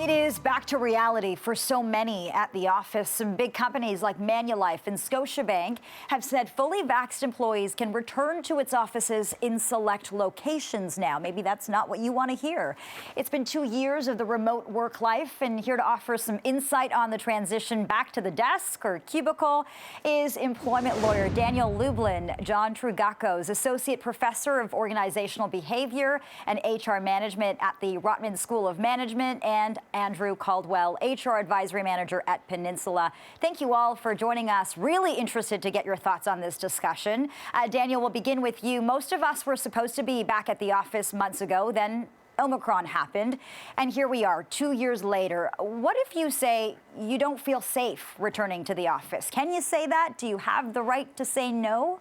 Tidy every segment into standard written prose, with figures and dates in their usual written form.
It is back to reality for so many at the office. Some big companies like Manulife and Scotiabank have said fully vaxxed employees can return to its offices in select locations now. Maybe that's not what you want to hear. It's been 2 years of the remote work life, and here to offer some insight on the transition back to the desk or cubicle is employment lawyer Daniel Lublin. John Trugacos, Associate Professor of Organizational Behavior and HR Management at the Rotman School of Management, and Andrew Caldwell, HR Advisory Manager at Peninsula. Thank you all for joining us. Really interested to get your thoughts on this discussion. Daniel, we'll begin with you. Most of us were supposed to be back at the office months ago. Then Omicron happened, and here we are 2 years later. What if you say you don't feel safe returning to the office? Can you say that? Do you have the right to say no?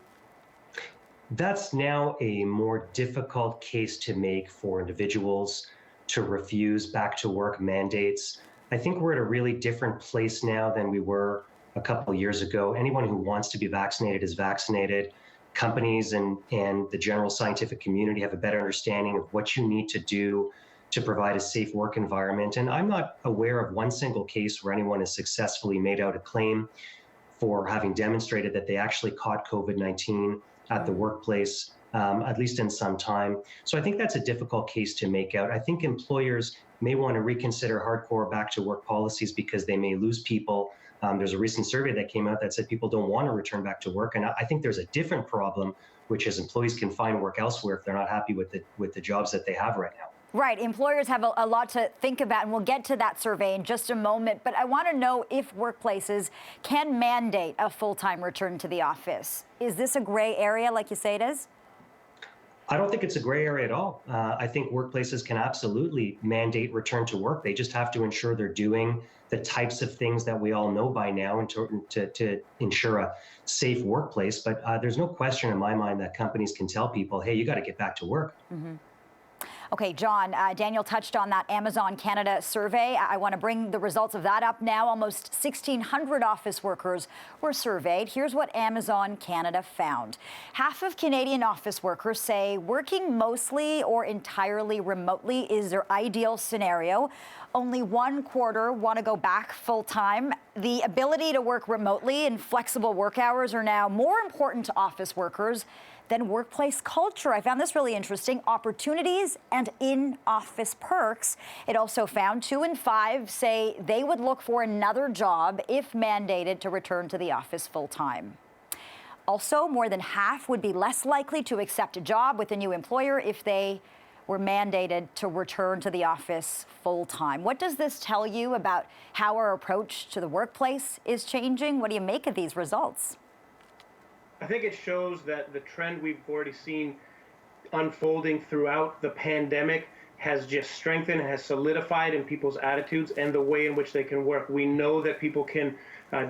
That's now a more difficult case to make for individuals to refuse back to work mandates. I think we're at a really different place now than we were a couple of years ago. Anyone who wants to be vaccinated is vaccinated. Companies and the general scientific community have a better understanding of what you need to do to provide a safe work environment. And I'm not aware of one single case where anyone has successfully made out a claim for having demonstrated that they actually caught COVID-19 at the workplace, at least in some time. So I think that's a difficult case to make out. I think employers may want to reconsider hardcore back to work policies because they may lose people. There's a recent survey that came out that said people don't want to return back to work. And I think there's a different problem, which is employees can find work elsewhere if they're not happy with the jobs that they have right now. Right. Employers have a lot to think about, and we'll get to that survey in just a moment. But I want to know if workplaces can mandate a full-time return to the office. Is this a gray area like you say it is? I don't think it's a gray area at all. I think workplaces can absolutely mandate return to work. They just have to ensure they're doing the types of things that we all know by now to ensure a safe workplace. But there's no question in my mind that companies can tell people, hey, you got to get back to work. Mm-hmm. Okay, John, Daniel touched on that Amazon Canada survey. I want to bring the results of that up now. Almost 1,600 office workers were surveyed. Here's what Amazon Canada found. Half of Canadian office workers say working mostly or entirely remotely is their ideal scenario. Only 1/4 want to go back full-time. The ability to work remotely and flexible work hours are now more important to office workers than workplace culture. I found this really interesting. Opportunities and in-office perks. It also found 2 in 5 say they would look for another job if mandated to return to the office full-time. Also, more than half would be less likely to accept a job with a new employer if they were mandated to return to the office full-time. What does this tell you about how our approach to the workplace is changing? What do you make of these results? I think it shows that the trend we've already seen unfolding throughout the pandemic has just strengthened, has solidified in people's attitudes and the way in which they can work. We know that people can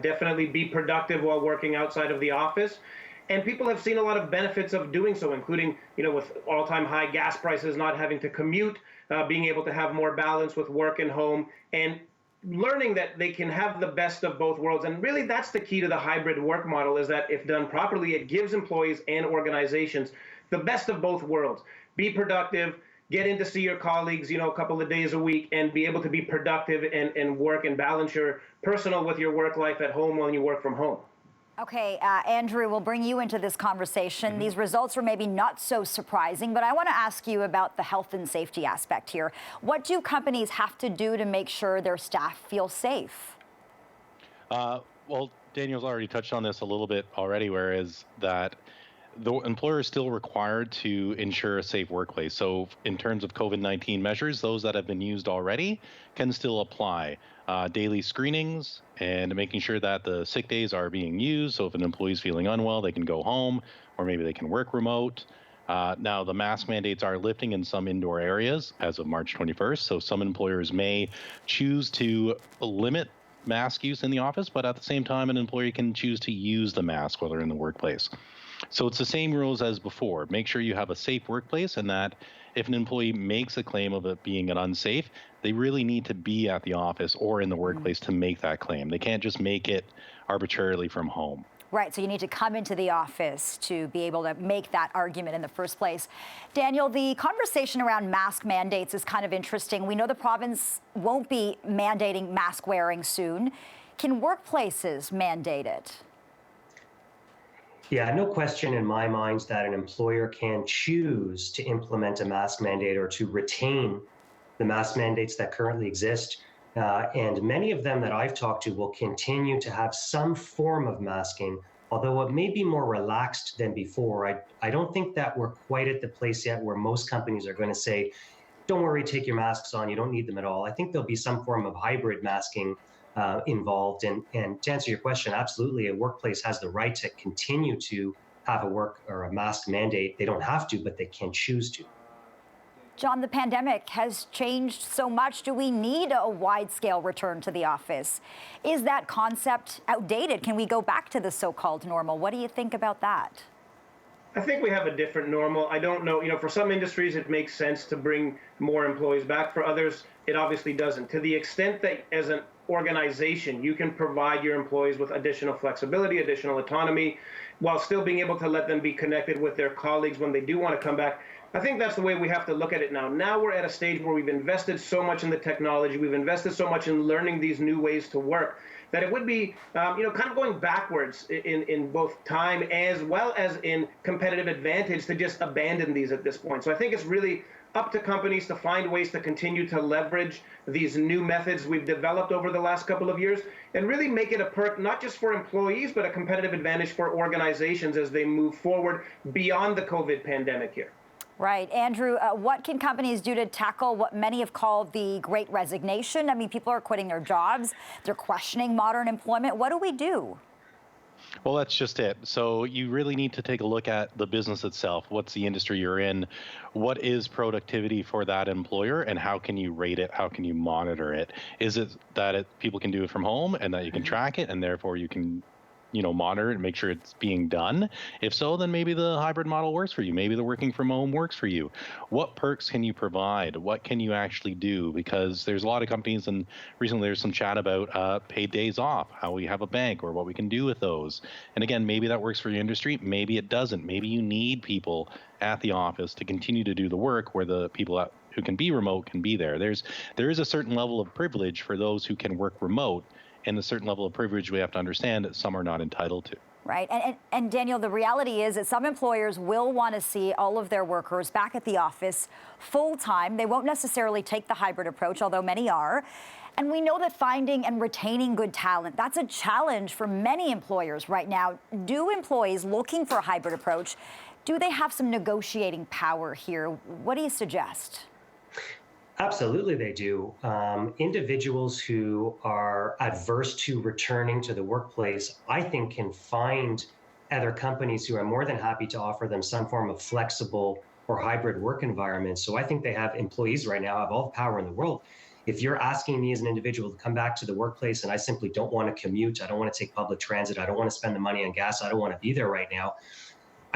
definitely be productive while working outside of the office. And people have seen a lot of benefits of doing so, including, with all-time high gas prices, not having to commute, being able to have more balance with work and home, and learning that they can have the best of both worlds. And really, that's the key to the hybrid work model, is that if done properly, it gives employees and organizations the best of both worlds. Be productive, get in to see your colleagues, a couple of days a week, and be able to be productive and work and balance your personal with your work life at home when you work from home. Okay, Andrew, we'll bring you into this conversation. Mm-hmm. These results are maybe not so surprising, but I want to ask you about the health and safety aspect here. What do companies have to do to make sure their staff feel safe? Well, Daniel's already touched on this a little bit already, whereas that the employer is still required to ensure a safe workplace. So in terms of COVID-19 measures, those that have been used already can still apply. Daily screenings and making sure that the sick days are being used. So if an employee is feeling unwell, they can go home, or maybe they can work remote. Now, the mask mandates are lifting in some indoor areas as of March 21st. So some employers may choose to limit mask use in the office, but at the same time, an employee can choose to use the mask while they're in the workplace. So it's the same rules as before. Make sure you have a safe workplace, and that if an employee makes a claim of it being an unsafe, they really need to be at the office or in the workplace to make that claim. They can't just make it arbitrarily from home. Right, so you need to come into the office to be able to make that argument in the first place. Daniel, the conversation around mask mandates is kind of interesting. We know the province won't be mandating mask wearing soon. Can workplaces mandate it? Yeah, no question in my mind that an employer can choose to implement a mask mandate or to retain the mask mandates that currently exist. And many of them that I've talked to will continue to have some form of masking, although it may be more relaxed than before. I don't think that we're quite at the place yet where most companies are going to say, don't worry, take your masks on, you don't need them at all. I think there'll be some form of hybrid masking involved. And to answer your question, absolutely, a workplace has the right to continue to have a work or a mask mandate. They don't have to, but they can choose to. John, the pandemic has changed so much. Do we need a wide-scale return to the office? Is that concept outdated? Can we go back to the so-called normal? What do you think about that? I think we have a different normal. I don't know, for some industries it makes sense to bring more employees back. For others, it obviously doesn't. To the extent that as an organization, you can provide your employees with additional flexibility, additional autonomy, while still being able to let them be connected with their colleagues when they do want to come back. I think that's the way we have to look at it now. Now we're at a stage where we've invested so much in the technology, we've invested so much in learning these new ways to work, that it would be, kind of going backwards in both time as well as in competitive advantage to just abandon these at this point. So I think it's really up to companies to find ways to continue to leverage these new methods we've developed over the last couple of years and really make it a perk, not just for employees, but a competitive advantage for organizations as they move forward beyond the COVID pandemic here. Right. Andrew, what can companies do to tackle what many have called the Great Resignation? I mean, people are quitting their jobs. They're questioning modern employment. What do we do? Well, that's just it. So you really need to take a look at the business itself. What's the industry you're in? What is productivity for that employer, and how can you rate it? How can you monitor it? Is it that people can do it from home and that you can track it, and therefore you can monitor it and make sure it's being done? If so, then maybe the hybrid model works for you. Maybe the working from home works for you. What perks can you provide? What can you actually do? Because there's a lot of companies, and recently there's some chat about paid days off, how we have a bank or what we can do with those. And again, maybe that works for your industry. Maybe it doesn't. Maybe you need people at the office to continue to do the work where the people who can be remote can be there. There is a certain level of privilege for those who can work remote, and a certain level of privilege we have to understand that some are not entitled to. Right. And Daniel, the reality is that some employers will want to see all of their workers back at the office full time. They won't necessarily take the hybrid approach, although many are. And we know that finding and retaining good talent, that's a challenge for many employers right now. Do employees looking for a hybrid approach, do they have some negotiating power here? What do you suggest? Absolutely, they do. Individuals who are adverse to returning to the workplace, I think, can find other companies who are more than happy to offer them some form of flexible or hybrid work environment. So I think they have employees right now have all the power in the world. If you're asking me as an individual to come back to the workplace and I simply don't want to commute, I don't want to take public transit, I don't want to spend the money on gas, I don't want to be there right now,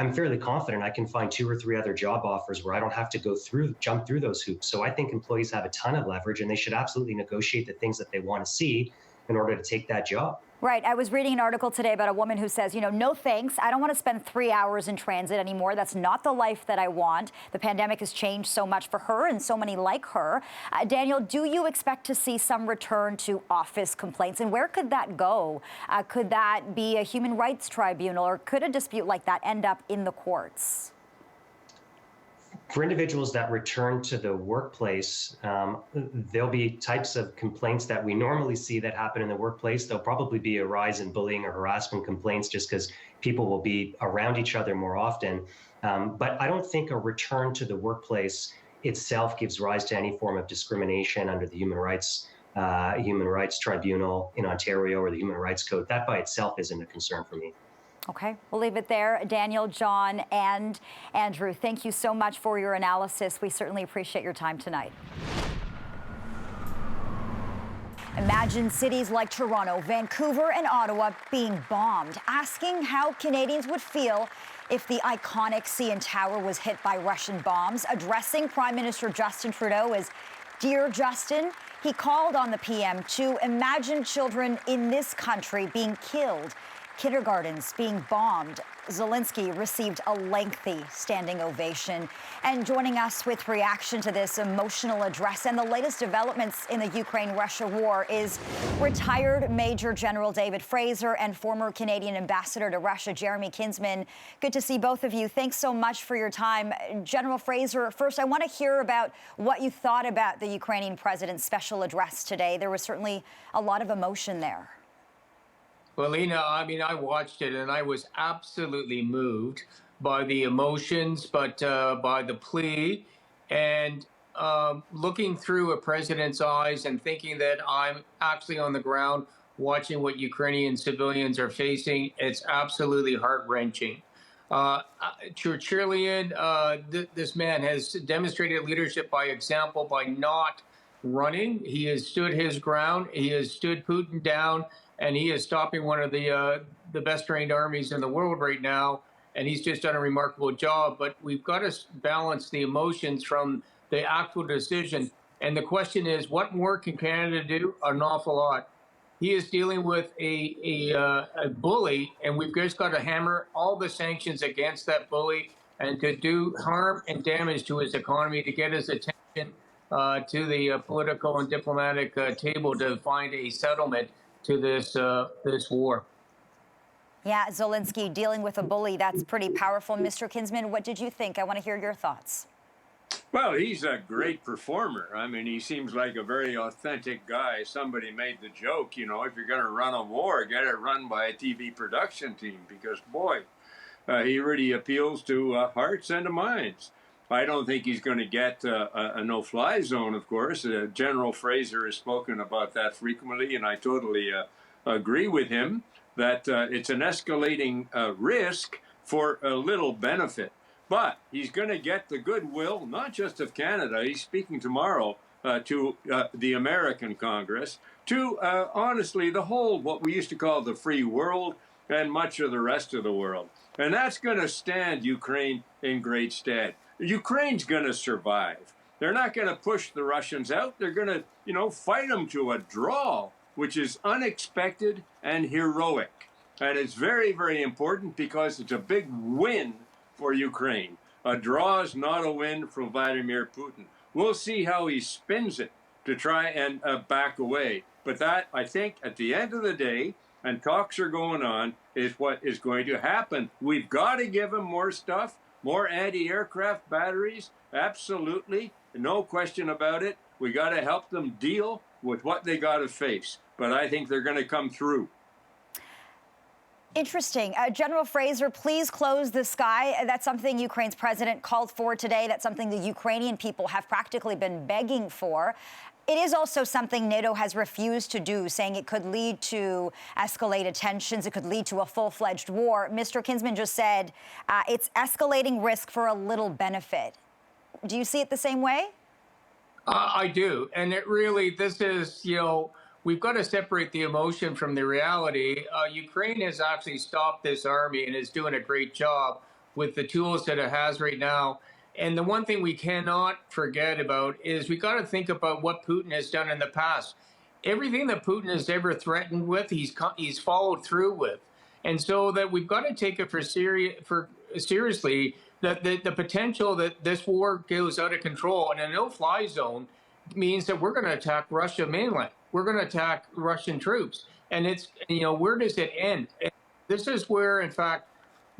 I'm fairly confident I can find 2 or 3 other job offers where I don't have to jump through those hoops. So I think employees have a ton of leverage, and they should absolutely negotiate the things that they want to see in order to take that job. Right. I was reading an article today about a woman who says, no thanks. I don't want to spend 3 hours in transit anymore. That's not the life that I want. The pandemic has changed so much for her and so many like her. Daniel, do you expect to see some return to office complaints? And where could that go? Could that be a human rights tribunal, or could a dispute like that end up in the courts? For individuals that return to the workplace, there'll be types of complaints that we normally see that happen in the workplace. There'll probably be a rise in bullying or harassment complaints just because people will be around each other more often. But I don't think a return to the workplace itself gives rise to any form of discrimination under the Human Rights Tribunal in Ontario or the Human Rights Code. That by itself isn't a concern for me. Okay, we'll leave it there. Daniel, John, and Andrew, thank you so much for your analysis. We certainly appreciate your time tonight. Imagine cities like Toronto, Vancouver, and Ottawa being bombed, asking how Canadians would feel if the iconic CN Tower was hit by Russian bombs. Addressing Prime Minister Justin Trudeau as Dear Justin, he called on the PM to imagine children in this country being killed kindergartens being bombed. Zelenskyy received a lengthy standing ovation. And joining us with reaction to this emotional address and the latest developments in the Ukraine-Russia war is retired Major General David Fraser and former Canadian ambassador to Russia, Jeremy Kinsman. Good to see both of you. Thanks so much for your time. General Fraser, first, I want to hear about what you thought about the Ukrainian president's special address today. There was certainly a lot of emotion there. Well, Lena, I mean, I watched it and I was absolutely moved by the emotions, but by the plea and looking through a president's eyes and thinking that I'm actually on the ground watching what Ukrainian civilians are facing. It's absolutely heart-wrenching. Churchillian, this man has demonstrated leadership by example by not running. He has stood his ground. He has stood Putin down. And he is stopping one of the best trained armies in the world right now. And he's just done a remarkable job. But we've got to balance the emotions from the actual decision. And the question is, what more can Canada do? An awful lot. He is dealing with a bully, and we've just got to hammer all the sanctions against that bully and to do harm and damage to his economy to get his attention to the political and diplomatic table to find a settlement to this war. Yeah, Zelenskyy dealing with a bully, that's pretty powerful. Mr. Kinsman, what did you think? I want to hear your thoughts. Well, he's a great performer. I mean, he seems like a very authentic guy. Somebody made the joke, you know, if you're going to run a war, get it run by a TV production team, because, boy, he really appeals to hearts and to minds. I don't think he's going to get a no-fly zone, of course. General Fraser has spoken about that frequently, and I totally agree with him that it's an escalating risk for a little benefit. But he's going to get the goodwill, not just of Canada. He's speaking tomorrow to the American Congress, to, honestly, the whole, what we used to call the free world, and much of the rest of the world. And that's going to stand Ukraine in great stead. Ukraine's going to survive. They're not going to push the Russians out. They're going to, you know, fight them to a draw, which is unexpected and heroic. And it's very, very important because it's a big win for Ukraine. A draw is not a win for Vladimir Putin. We'll see how he spins it to try and back away. But that, I think, at the end of the day, and talks are going on, is what is going to happen. We've got to give him more stuff. More anti-aircraft batteries, absolutely, no question about it. We got to help them deal with what they got to face. But I think they're going to come through. Interesting. General Fraser, please close the sky. That's something Ukraine's president called for today. That's something the Ukrainian people have practically been begging for. It is also something NATO has refused to do, saying it could lead to escalated tensions. It could lead to a full-fledged war. Mr. Kinsman just said it's escalating risk for a little benefit. Do you see it the same way? I do. And it really, this is, you know, we've got to separate the emotion from the reality. Ukraine has actually stopped this army and is doing a great job with the tools that it has right now. And the one thing we cannot forget about is we got to think about what Putin has done in the past. Everything that Putin has ever threatened with, he's followed through with. And so that we've got to take it seriously that the potential that this war goes out of control, and a no-fly zone means that we're going to attack Russia mainland. We're going to attack Russian troops. And it's, you know, where does it end? And this is where, in fact,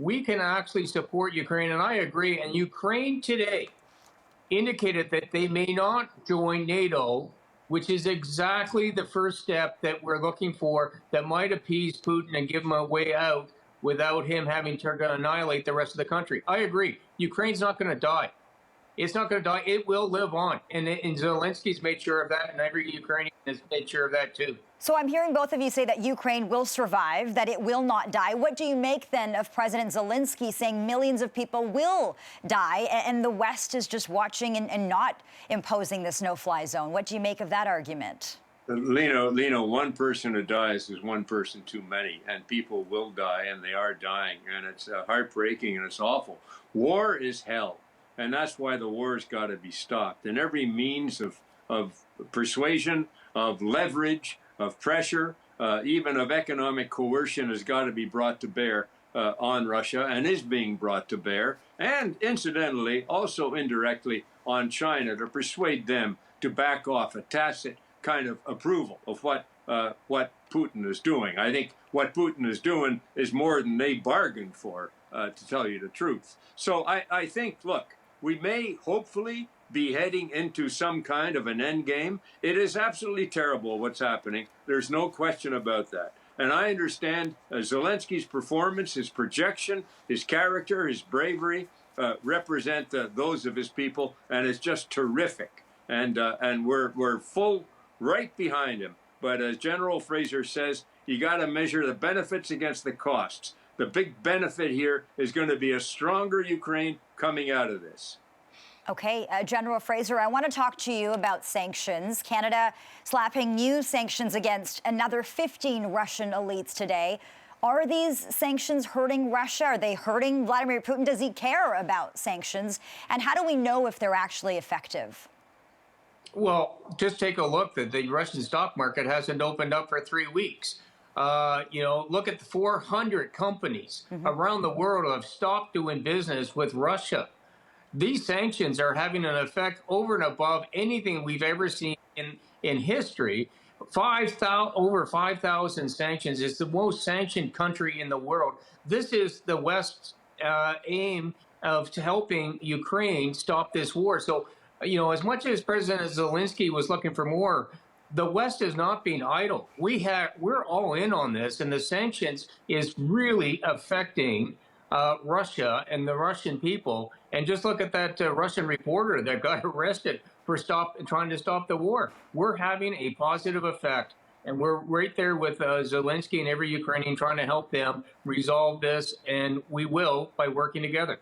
we can actually support Ukraine, and I agree. And Ukraine today indicated that they may not join NATO, which is exactly the first step that we're looking for that might appease Putin and give him a way out without him having to annihilate the rest of the country. I agree. Ukraine's not going to die. It's not going to die. It will live on. And Zelensky's made sure of that, and every Ukrainian has made sure of that too. So I'm hearing both of you say that Ukraine will survive, that it will not die. What do you make then of President Zelenskyy saying millions of people will die and the West is just watching and not imposing this no-fly zone? What do you make of that argument? Lino, one person who dies is one person too many, and people will die, and they are dying, and it's heartbreaking and it's awful. War is hell, and that's why the war's got to be stopped. And every means of persuasion, of leverage, of pressure, even of economic coercion, has got to be brought to bear on Russia and is being brought to bear, and incidentally, also indirectly on China to persuade them to back off a tacit kind of approval of what Putin is doing. I think what Putin is doing is more than they bargained for, to tell you the truth. So I think, look, we may hopefully be heading into some kind of an end game. It is absolutely terrible what's happening. There's no question about that. And I understand Zelensky's performance, his projection, his character, his bravery represent those of his people, and it's just terrific. And we're full right behind him. But as General Fraser says, you got to measure the benefits against the costs. The big benefit here is going to be a stronger Ukraine coming out of this. Okay, General Fraser, I want to talk to you about sanctions. Canada slapping new sanctions against another 15 Russian elites today. Are these sanctions hurting Russia? Are they hurting Vladimir Putin? Does he care about sanctions? And how do we know if they're actually effective? Well, just take a look that the Russian stock market hasn't opened up for 3 weeks. Look at the 400 companies around the world have stopped doing business with Russia. These sanctions are having an effect over and above anything we've ever seen in history. Over 5,000 sanctions. It's the most sanctioned country in the world. This is the West's aim of helping Ukraine stop this war. So, as much as President Zelenskyy was looking for more, the West is not being idle. We're all in on this, and the sanctions is really affecting Russia and the Russian people. And just look at that Russian reporter that got arrested for trying to stop the war. We're having a positive effect, and we're right there with Zelenskyy and every Ukrainian trying to help them resolve this, and we will by working together.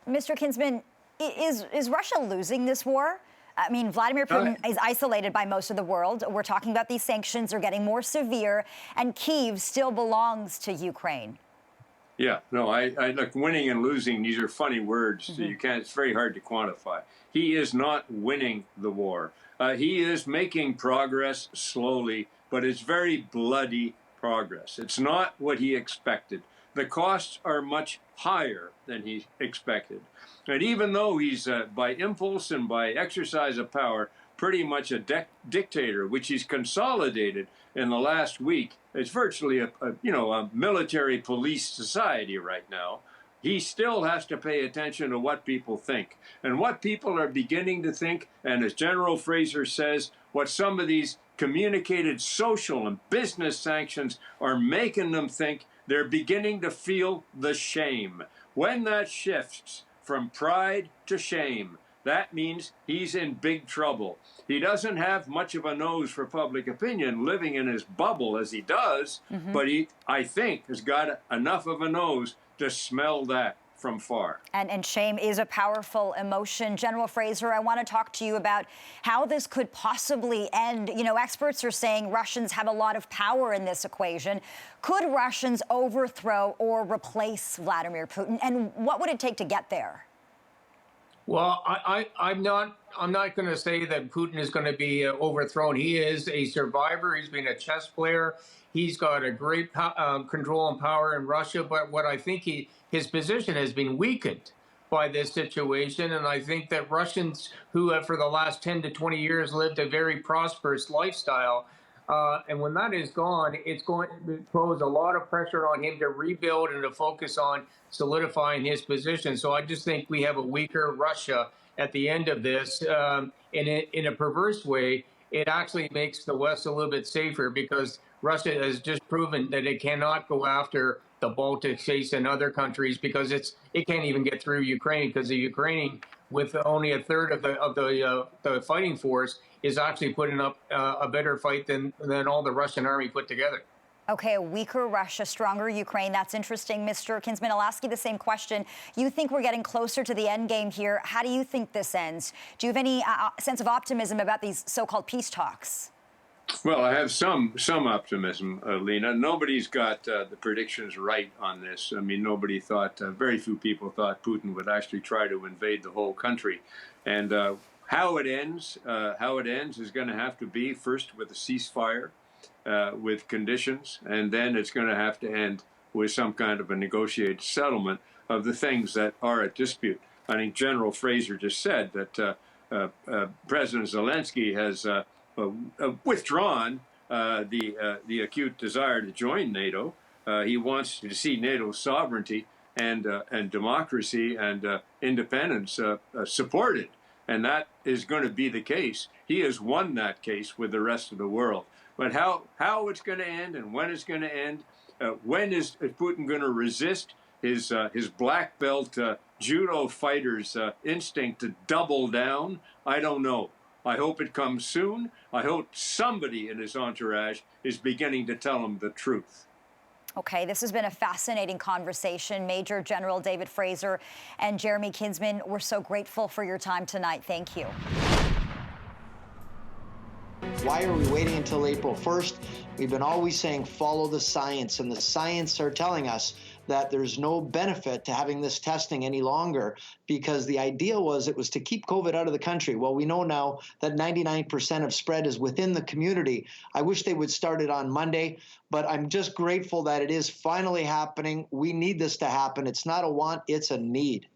Mr. Kinsman, is Russia losing this war? I mean, Vladimir Putin is isolated by most of the world. We're talking about these sanctions are getting more severe, and Kyiv still belongs to Ukraine. Yeah, no, I look, winning and losing, these are funny words. So you can't, it's very hard to quantify. He is not winning the war. He is making progress slowly, but it's very bloody progress. It's not what he expected. The costs are much higher than he expected. And even though he's, by impulse and by exercise of power, pretty much a dictator, which he's consolidated in the last week, it's virtually a military police society right now. He still has to pay attention to what people think. And what people are beginning to think, and as General Fraser says, what some of these communicated social and business sanctions are making them think, they're beginning to feel the shame. When that shifts from pride to shame, that means he's in big trouble. He doesn't have much of a nose for public opinion living in his bubble as he does, but he, I think, has got enough of a nose to smell that from far. And shame is a powerful emotion. General Fraser, I want to talk to you about how this could possibly end. Experts are saying Russians have a lot of power in this equation. Could Russians overthrow or replace Vladimir Putin? And what would it take to get there? Well, I'm not going to say that Putin is going to be overthrown. He is a survivor. He's been a chess player. He's got a great control and power in Russia. But what I think his position has been weakened by this situation. And I think that Russians who have for the last 10 to 20 years lived a very prosperous lifestyle, and when that is gone, it's going to pose a lot of pressure on him to rebuild and to focus on solidifying his position. So I just think we have a weaker Russia at the end of this. In a perverse way, it actually makes the West a little bit safer because Russia has just proven that it cannot go after the Baltic states and other countries because it can't even get through Ukraine because the Ukrainian, with only a third of the fighting force, is actually putting up a better fight than all the Russian army put together. Okay, a weaker Russia, stronger Ukraine. That's interesting. Mr. Kinsman, I'll ask you the same question. You think we're getting closer to the end game here. How do you think this ends? Do you have any sense of optimism about these so-called peace talks? Well, I have some optimism, Lena. Nobody's got the predictions right on this. I mean, nobody thought, very few people thought Putin would actually try to invade the whole country. And how it ends is going to have to be first with a ceasefire. with conditions, and then it's going to have to end with some kind of a negotiated settlement of the things that are at dispute. I think General Fraser just said that President Zelenskyy has withdrawn the acute desire to join NATO. He wants to see NATO's sovereignty and democracy and independence supported, and that is going to be the case. He has won that case with the rest of the world. But how it's going to end and when it's going to end, when is Putin going to resist his black belt judo fighter's instinct to double down? I don't know. I hope it comes soon. I hope somebody in his entourage is beginning to tell him the truth. Okay, this has been a fascinating conversation. Major General David Fraser and Jeremy Kinsman, we're so grateful for your time tonight. Thank you. Why are we waiting until April 1st? We've been always saying follow the science, and the science are telling us that there's no benefit to having this testing any longer, because the idea was it was to keep COVID out of the country. Well, we know now that 99% of spread is within the community. I wish they would start it on Monday, but I'm just grateful that it is finally happening. We need this to happen. It's not a want, it's a need.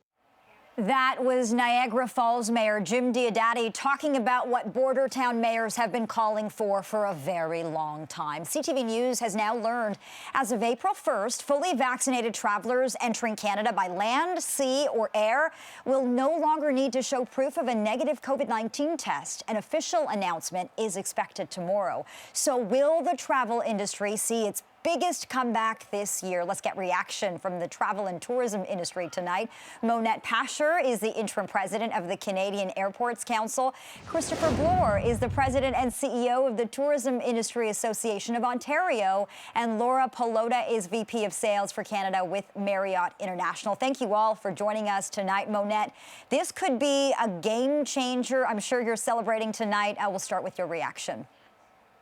That was Niagara Falls Mayor Jim Diodati talking about what border town mayors have been calling for a very long time. CTV News has now learned as of April 1st, fully vaccinated travelers entering Canada by land, sea, or air will no longer need to show proof of a negative COVID-19 test. An official announcement is expected tomorrow. So will the travel industry see its biggest comeback this year? Let's get reaction from the travel and tourism industry tonight. Monette Pasher is the interim president of the Canadian Airports Council. Christopher Bloor is the president and CEO of the Tourism Industry Association of Ontario. And Laura Palota is VP of Sales for Canada with Marriott International. Thank you all for joining us tonight. Monette, this could be a game changer. I'm sure you're celebrating tonight. We'll start with your reaction.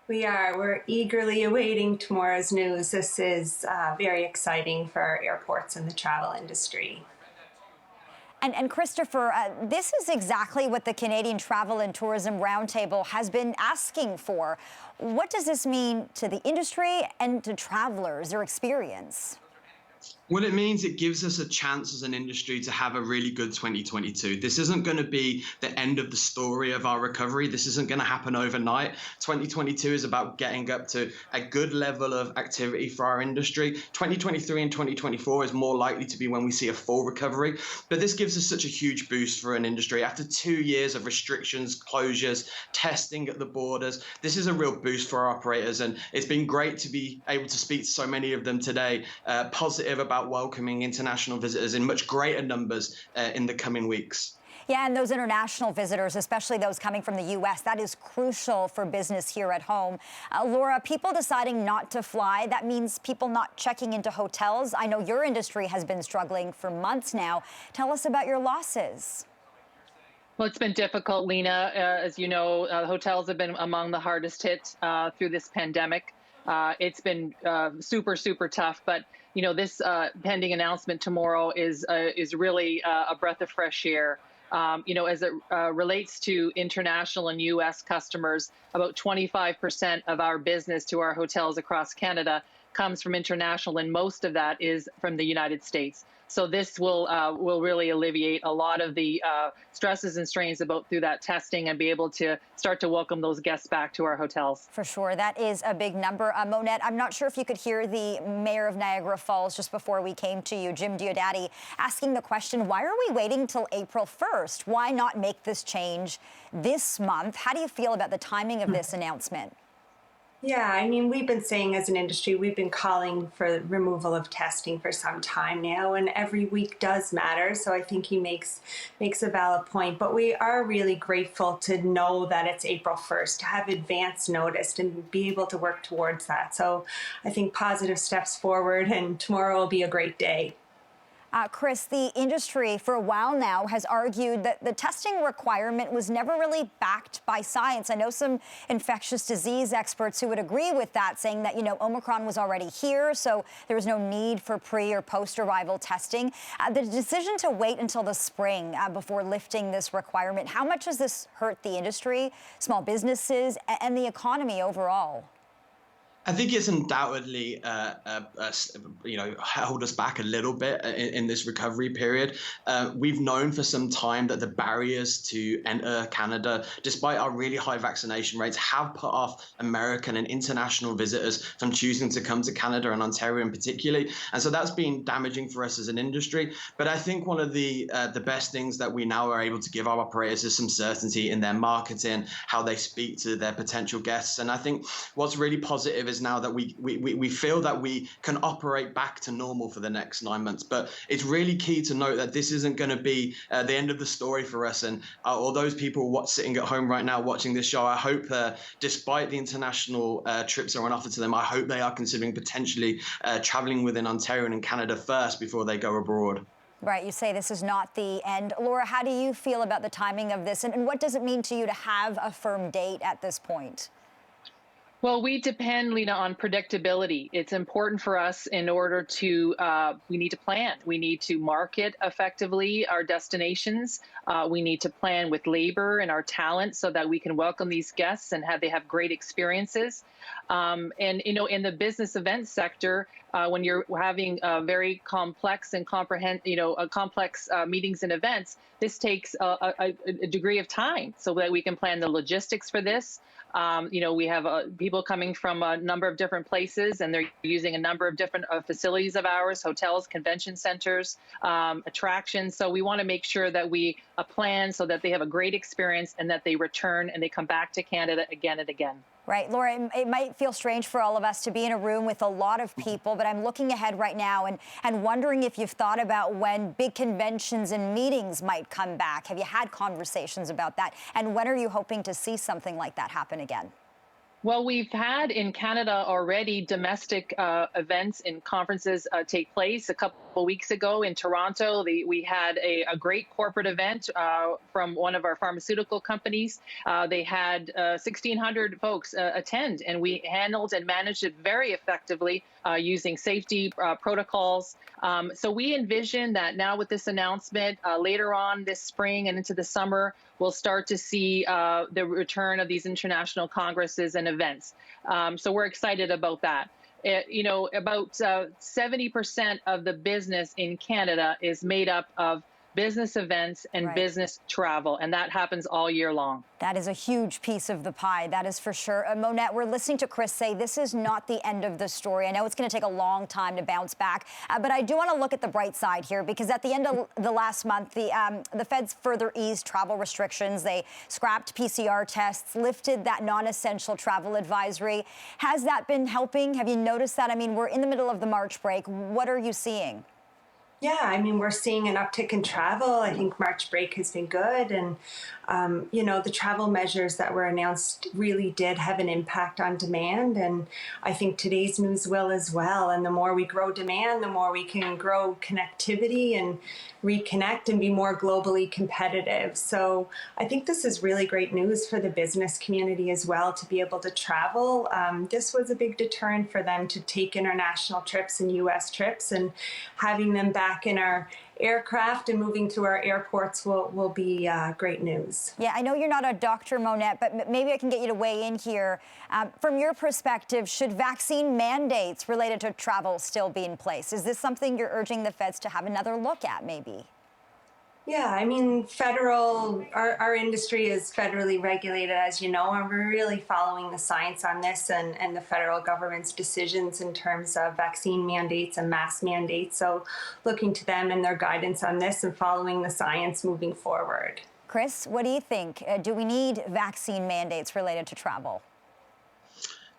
We are. We're eagerly awaiting tomorrow's news. This is very exciting for our airports and the travel industry. And Christopher, this is exactly what the Canadian Travel and Tourism Roundtable has been asking for. What does this mean to the industry and to travelers, their experience? Well, it means it gives us a chance as an industry to have a really good 2022. This isn't going to be the end of the story of our recovery. This isn't going to happen overnight. 2022 is about getting up to a good level of activity for our industry. 2023 and 2024 is more likely to be when we see a full recovery. But this gives us such a huge boost for an industry. After 2 years of restrictions, closures, testing at the borders, this is a real boost for our operators. And it's been great to be able to speak to so many of them today, positive about welcoming international visitors in much greater numbers in the coming weeks. Yeah, and those international visitors, especially those coming from the U.S., that is crucial for business here at home. Laura, people deciding not to fly, that means people not checking into hotels. I know your industry has been struggling for months now. Tell us about your losses. Well, it's been difficult, Lena. As you know, hotels have been among the hardest hit through this pandemic. It's been super, super tough. But, you know, this pending announcement tomorrow is really a breath of fresh air. You know, as it relates to international and U.S. customers, about 25% of our business to our hotels across Canada comes from international, and most of that is from the United States. So this will really alleviate a lot of the stresses and strains through that testing and be able to start to welcome those guests back to our hotels. For sure. That is a big number. Monette, I'm not sure if you could hear the mayor of Niagara Falls just before we came to you, Jim Diodati, asking the question, why are we waiting till April 1st? Why not make this change this month? How do you feel about the timing of this announcement? Yeah, I mean, we've been saying as an industry, we've been calling for removal of testing for some time now, and every week does matter. So I think he makes a valid point. But we are really grateful to know that it's April 1st, to have advance notice and be able to work towards that. So I think positive steps forward, and tomorrow will be a great day. Chris, the industry for a while now has argued that the testing requirement was never really backed by science. I know some infectious disease experts who would agree with that, saying that, you know, Omicron was already here, so there was no need for pre or post-arrival testing. The decision to wait until the spring before lifting this requirement, how much does this hurt the industry, small businesses, and the economy overall? I think it's undoubtedly, held us back a little bit in this recovery period. We've known for some time that the barriers to enter Canada, despite our really high vaccination rates, have put off American and international visitors from choosing to come to Canada and Ontario in particular. And so that's been damaging for us as an industry. But I think one of the best things that we now are able to give our operators is some certainty in their marketing, how they speak to their potential guests. And I think what's really positive is now that we feel that we can operate back to normal for the next 9 months. But it's really key to note that this isn't going to be the end of the story for us. And all those people sitting at home right now watching this show, I hope despite the international trips that are on offer to them, I hope they are considering potentially traveling within Ontario and Canada first before they go abroad. Right, you say this is not the end. Laura, how do you feel about the timing of this, and what does it mean to you to have a firm date at this point? Well, we depend, Lena, on predictability. It's important for us in order to, we need to plan. We need to market effectively our destinations. We need to plan with labor and our talent so that we can welcome these guests and they have great experiences. And, in the business event sector, when you're having very complex and complex meetings and events, this takes a degree of time so that we can plan the logistics for this. We have people coming from a number of different places, and they're using a number of different facilities of ours, hotels, convention centers, attractions. So we want to make sure that we plan so that they have a great experience and that they return and they come back to Canada again and again. Right, Laura, it might feel strange for all of us to be in a room with a lot of people, but I'm looking ahead right now and wondering if you've thought about when big conventions and meetings might come back. Have you had conversations about that? And when are you hoping to see something like that happen again? Well, we've had in Canada already domestic events and conferences take place. A couple of weeks ago in Toronto, we had a great corporate event from one of our pharmaceutical companies. They had 1,600 folks attend, and we handled and managed it very effectively using safety protocols. So we envision that now with this announcement, later on this spring and into the summer, we'll start to see the return of these international congresses and events. So we're excited about that. About 70% of the business in Canada is made up of business events and business travel, and that happens all year long. That is a huge piece of the pie, that is for sure. Monette, we're listening to Chris say this is not the end of the story. I know it's going to take a long time to bounce back, but I do want to look at the bright side here, because at the end of the last month, the feds further eased travel restrictions. They scrapped PCR tests, lifted that non-essential travel advisory. Has that been helping? Have you noticed that? I mean, we're in the middle of the March break. What are you seeing? Yeah, I mean, we're seeing an uptick in travel. I think March break has been good. And, the travel measures that were announced really did have an impact on demand. And I think today's news will as well. And the more we grow demand, the more we can grow connectivity and reconnect and be more globally competitive. So I think this is really great news for the business community as well, to be able to travel. This was a big deterrent for them to take international trips and U.S. trips, and having them back in our aircraft and moving through our airports will be great news. Yeah, I know you're not a doctor, Monette, but maybe I can get you to weigh in here. From your perspective, should vaccine mandates related to travel still be in place? Is this something you're urging the feds to have another look at, maybe? Yeah, I mean, our industry is federally regulated, as you know, and we're really following the science on this and the federal government's decisions in terms of vaccine mandates and mask mandates. So looking to them and their guidance on this and following the science moving forward. Chris, what do you think? Do we need vaccine mandates related to travel?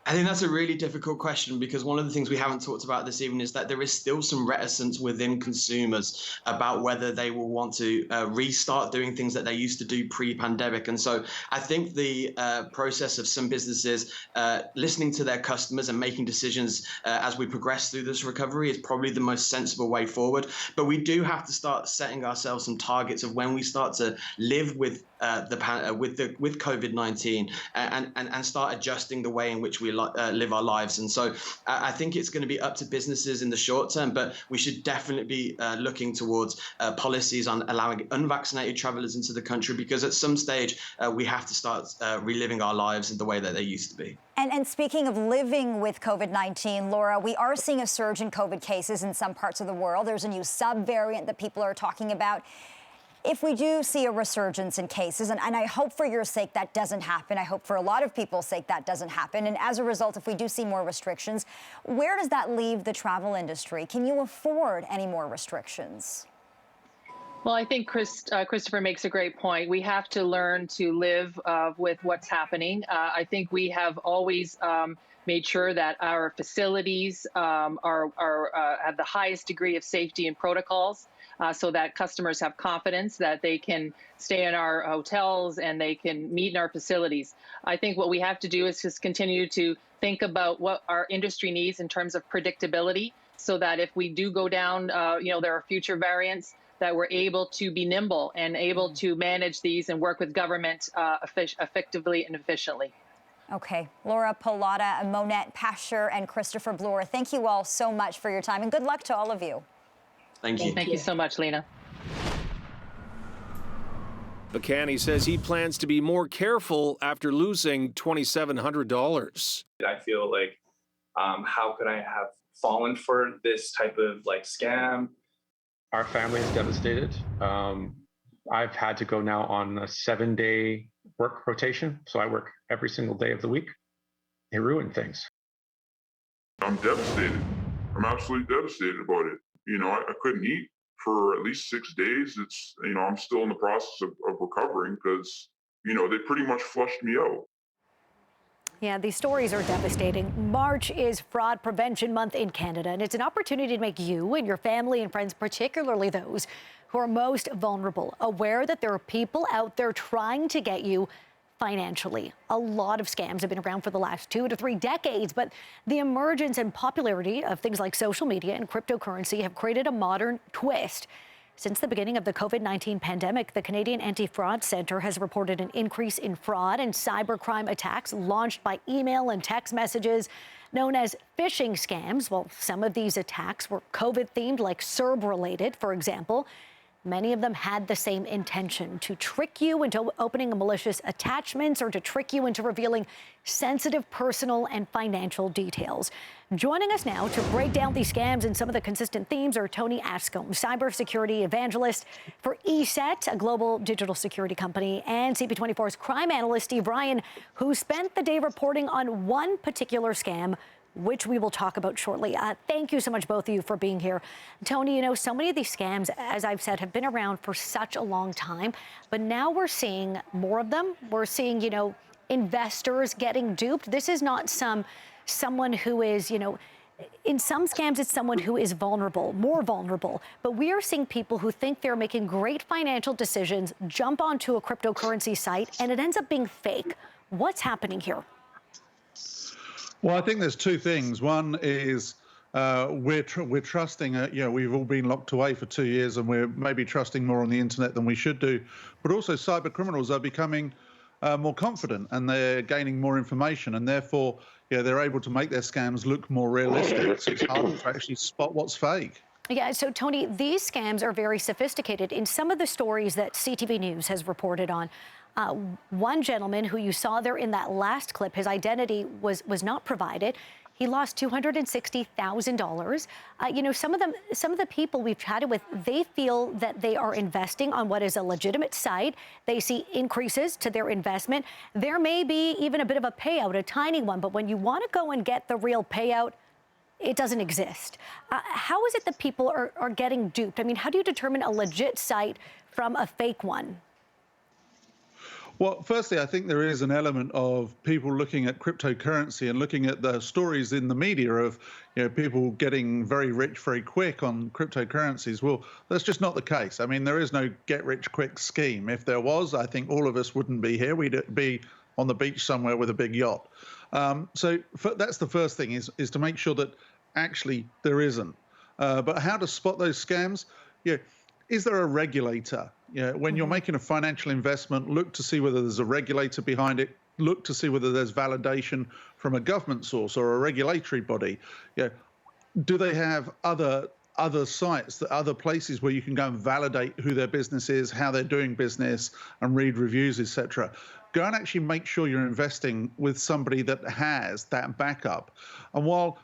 I think that's a really difficult question, because one of the things we haven't talked about this evening is that there is still some reticence within consumers about whether they will want to restart doing things that they used to do pre-pandemic. And so I think the process of some businesses listening to their customers and making decisions as we progress through this recovery is probably the most sensible way forward. But we do have to start setting ourselves some targets of when we start to live with COVID-19 and start adjusting the way in which we live our lives. And so I think it's going to be up to businesses in the short term, but we should definitely be looking towards policies on allowing unvaccinated travelers into the country, because at some stage we have to start reliving our lives in the way that they used to be. And speaking of living with COVID-19, Laura, we are seeing a surge in COVID cases in some parts of the world. There's a new subvariant that people are talking about. If we do see a resurgence in cases, and I hope for your sake that doesn't happen, I hope for a lot of people's sake that doesn't happen, and as a result, if we do see more restrictions, where does that leave the travel industry? Can you afford any more restrictions? Well, I think Christopher makes a great point. We have to learn to live with what's happening. I think we have always made sure that our facilities have the highest degree of safety and protocols, so that customers have confidence that they can stay in our hotels and they can meet in our facilities. I think what we have to do is just continue to think about what our industry needs in terms of predictability, so that if we do go down, there are future variants, that we're able to be nimble and able to manage these and work with government effectively and efficiently. Okay. Laura Pallotta, Monette Pasher, and Christopher Bloor, thank you all so much for your time, and good luck to all of you. Thank you. Thank you so much, Lena. McCanny says he plans to be more careful after losing $2,700. I feel like, how could I have fallen for this type of scam? Our family is devastated. I've had to go now on a 7-day work rotation, so I work every single day of the week. It ruined things. I'm devastated. I'm absolutely devastated about it. I couldn't eat for at least 6 days. It's, I'm still in the process of recovering because, they pretty much flushed me out. Yeah, these stories are devastating. March is Fraud Prevention Month in Canada, and it's an opportunity to make you and your family and friends, particularly those who are most vulnerable, aware that there are people out there trying to get you financially. A lot of scams have been around for the last 2 to 3 decades, but the emergence and popularity of things like social media and cryptocurrency have created a modern twist. Since the beginning of the COVID-19 pandemic, the Canadian Anti-Fraud Centre has reported an increase in fraud and cybercrime attacks launched by email and text messages known as phishing scams. Well, some of these attacks were COVID-themed, like CERB-related, for example. Many of them had the same intention: to trick you into opening malicious attachments or to trick you into revealing sensitive personal and financial details. Joining us now to break down these scams and some of the consistent themes are Tony Ascombe, cybersecurity evangelist for ESET, a global digital security company, and CP24's crime analyst Steve Ryan, who spent the day reporting on one particular scam, which we will talk about shortly. Thank you so much, both of you, for being here. Tony, so many of these scams, as I've said, have been around for such a long time, but now we're seeing more of them. We're seeing, investors getting duped. This is not someone who is, in some scams, it's someone who is vulnerable, more vulnerable. But we are seeing people who think they're making great financial decisions, jump onto a cryptocurrency site, and it ends up being fake. What's happening here? Well, I think there's two things. One is we're trusting, we've all been locked away for 2 years and we're maybe trusting more on the internet than we should do. But also cyber criminals are becoming more confident and they're gaining more information, and therefore they're able to make their scams look more realistic. So it's harder to actually spot what's fake. Yeah, so Tony, these scams are very sophisticated. In some of the stories that CTV News has reported on, one gentleman who you saw there in that last clip, his identity was not provided. He lost $260,000. Some of the people we've chatted with, they feel that they are investing on what is a legitimate site. They see increases to their investment. There may be even a bit of a payout, a tiny one, but when you want to go and get the real payout, it doesn't exist. How is it that people are getting duped? I mean, how do you determine a legit site from a fake one? Well, firstly, I think there is an element of people looking at cryptocurrency and looking at the stories in the media of, people getting very rich very quick on cryptocurrencies. Well, that's just not the case. I mean, there is no get-rich-quick scheme. If there was, I think all of us wouldn't be here. We'd be on the beach somewhere with a big yacht. So that's the first thing, is to make sure that actually there isn't. But how to spot those scams? Is there a regulator? When you're making a financial investment, look to see whether there's a regulator behind it. look to see whether there's validation from a government source or a regulatory body. Do they have other sites, other places where you can go and validate who their business is, how they're doing business, and read reviews, etc. Go and actually make sure you're investing with somebody that has that backup. And while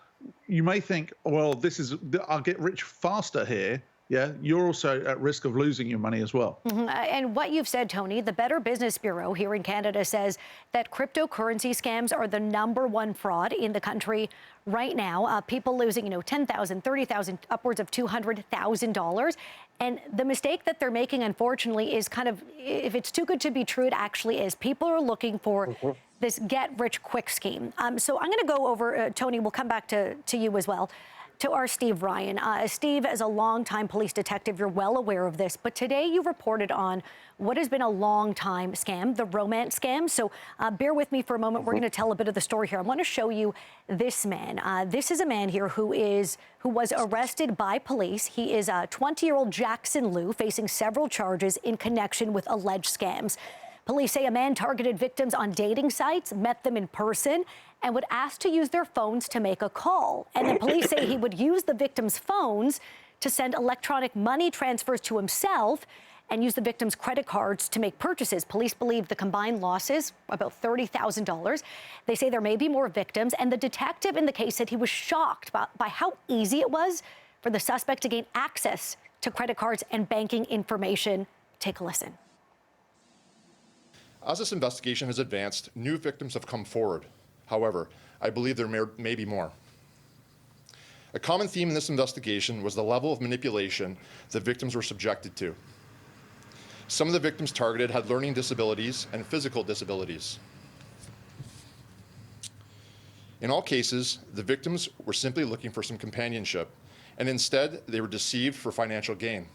you may think, well, I'll get rich faster here, you're also at risk of losing your money as well. And what you've said, Tony, the Better Business Bureau here in Canada says that cryptocurrency scams are the #1 fraud in the country right now. People losing, $10,000, $30,000, upwards of $200,000. And the mistake that they're making, unfortunately, is kind of, if it's too good to be true, it actually is. People are looking for this get-rich-quick scheme. So I'm going to go over, Tony, we'll come back to you as well, to our Steve Ryan. Steve, as a longtime police detective, you're well aware of this, but today you reported on what has been a long-time scam, the romance scam. So bear with me for a moment. We're going to tell a bit of the story here. I want to show you this man. This is a man here who was arrested by police. He is 20-year-old Jackson Liu, facing several charges in connection with alleged scams. Police say a man targeted victims on dating sites, met them in person, and would ask to use their phones to make a call. And then police say he would use the victims' phones to send electronic money transfers to himself and use the victims' credit cards to make purchases. Police believe the combined losses, about $30,000. They say there may be more victims. And the detective in the case said he was shocked by how easy it was for the suspect to gain access to credit cards and banking information. Take a listen. As this investigation has advanced, new victims have come forward. However, I believe there may be more. A common theme in this investigation was the level of manipulation the victims were subjected to. Some of the victims targeted had learning disabilities and physical disabilities. In all cases, the victims were simply looking for some companionship, and instead they were deceived for financial gain.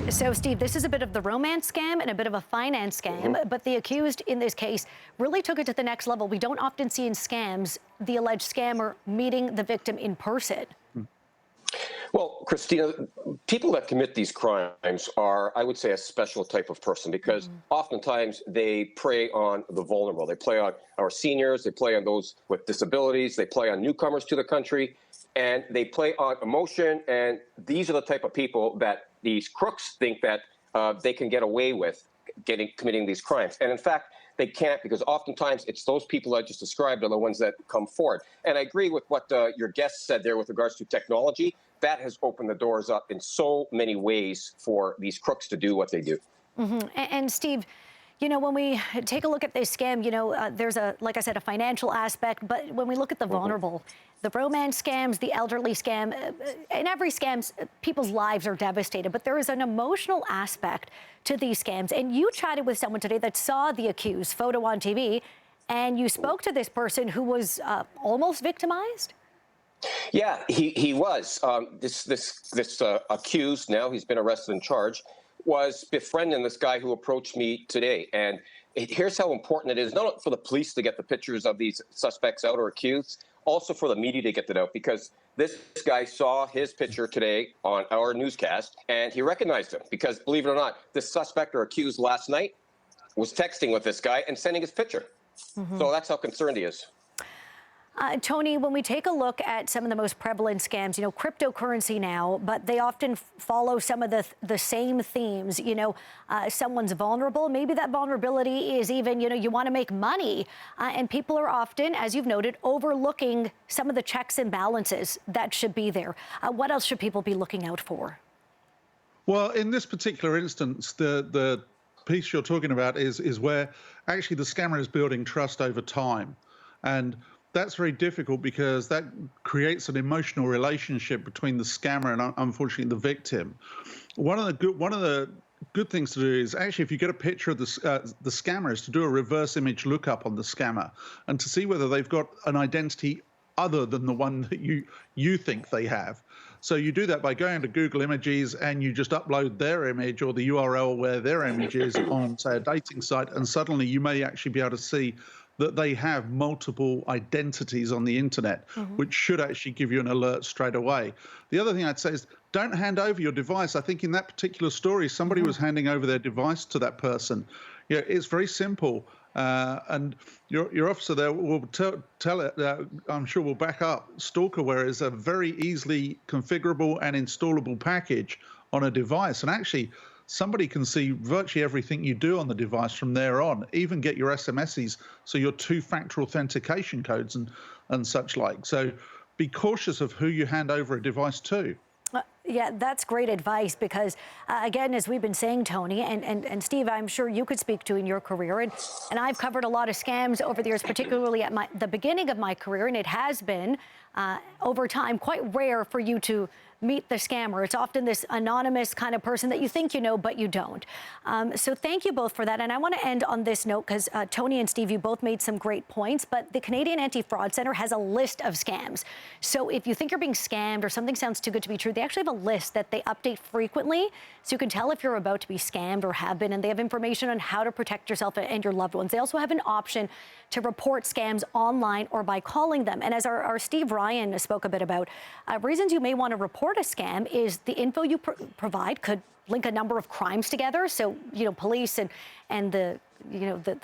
So, Steve, this is a bit of the romance scam and a bit of a finance scam, but the accused in this case really took it to the next level. We don't often see in scams the alleged scammer meeting the victim in person. Well, Christina, people that commit these crimes are, I would say, a special type of person because oftentimes they prey on the vulnerable. They play on our seniors, they play on those with disabilities, they play on newcomers to the country, and they play on emotion. And these are the type of people that these crooks think that they can get away with committing these crimes. And in fact, they can't, because oftentimes it's those people I just described are the ones that come forward. And I agree with what your guest said there with regards to technology. That has opened the doors up in so many ways for these crooks to do what they do. And Steve, when we take a look at this scam, there's like I said, a financial aspect, but when we look at the vulnerable, the romance scams, the elderly scam, in every scam, people's lives are devastated, but there is an emotional aspect to these scams. And you chatted with someone today that saw the accused photo on TV, and you spoke to this person who was almost victimized? Yeah, he was. This accused, now he's been arrested and charged, was befriending this guy who approached me today. And here's how important it is, not only for the police to get the pictures of these suspects out or accused, also for the media to get it out, because this guy saw his picture today on our newscast and he recognized him because, believe it or not, this suspect or accused last night was texting with this guy and sending his picture. So that's how concerned he is. Tony, when we take a look at some of the most prevalent scams, cryptocurrency now, but they often follow some of the same themes. Someone's vulnerable. Maybe that vulnerability is even, you want to make money. And people are often, as you've noted, overlooking some of the checks and balances that should be there. What else should people be looking out for? Well, in this particular instance, the piece you're talking about is where actually the scammer is building trust over time. And that's very difficult because that creates an emotional relationship between the scammer and, unfortunately, the victim. One of the good things to do is actually, if you get a picture of the scammer, is to do a reverse image lookup on the scammer and to see whether they've got an identity other than the one that you think they have. So you do that by going to Google Images and you just upload their image or the URL where their image is on, say, a dating site, and suddenly you may actually be able to see that they have multiple identities on the internet, which should actually give you an alert straight away. The other thing I'd say is don't hand over your device. I think in that particular story, somebody was handing over their device to that person. it's very simple. And your officer there will tell it, I'm sure will back up. Stalkerware is a very easily configurable and installable package on a device. And actually, somebody can see virtually everything you do on the device from there on, even get your SMSs, so your two-factor authentication codes and such like. So be cautious of who you hand over a device to. Yeah, that's great advice because, again, as we've been saying, Tony, and Steve, I'm sure you could speak to in your career, and I've covered a lot of scams over the years, particularly at the beginning of my career, and it has been, over time, quite rare for you to meet the scammer. It's often this anonymous kind of person that you think you know, but you don't. So thank you both for that. And I want to end on this note because Tony and Steve, you both made some great points, but the Canadian Anti-Fraud Centre has a list of scams. So if you think you're being scammed or something sounds too good to be true, they actually have a list that they update frequently. So you can tell if you're about to be scammed or have been, and they have information on how to protect yourself and your loved ones. They also have an option to report scams online or by calling them. And as our Steve Ryan spoke a bit about, reasons you may want to report a scam is the info you provide could link a number of crimes together. So, police and the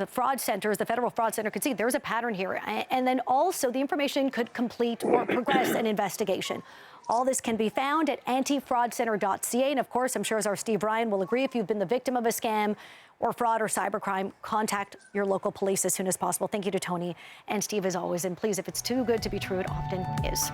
fraud centers, the federal fraud center could see there's a pattern here. And then also the information could complete or progress an investigation. All this can be found at antifraudcenter.ca. And of course, I'm sure as our Steve Ryan will agree, if you've been the victim of a scam or fraud or cybercrime, contact your local police as soon as possible. Thank you to Tony and Steve as always. And please, if it's too good to be true, it often is.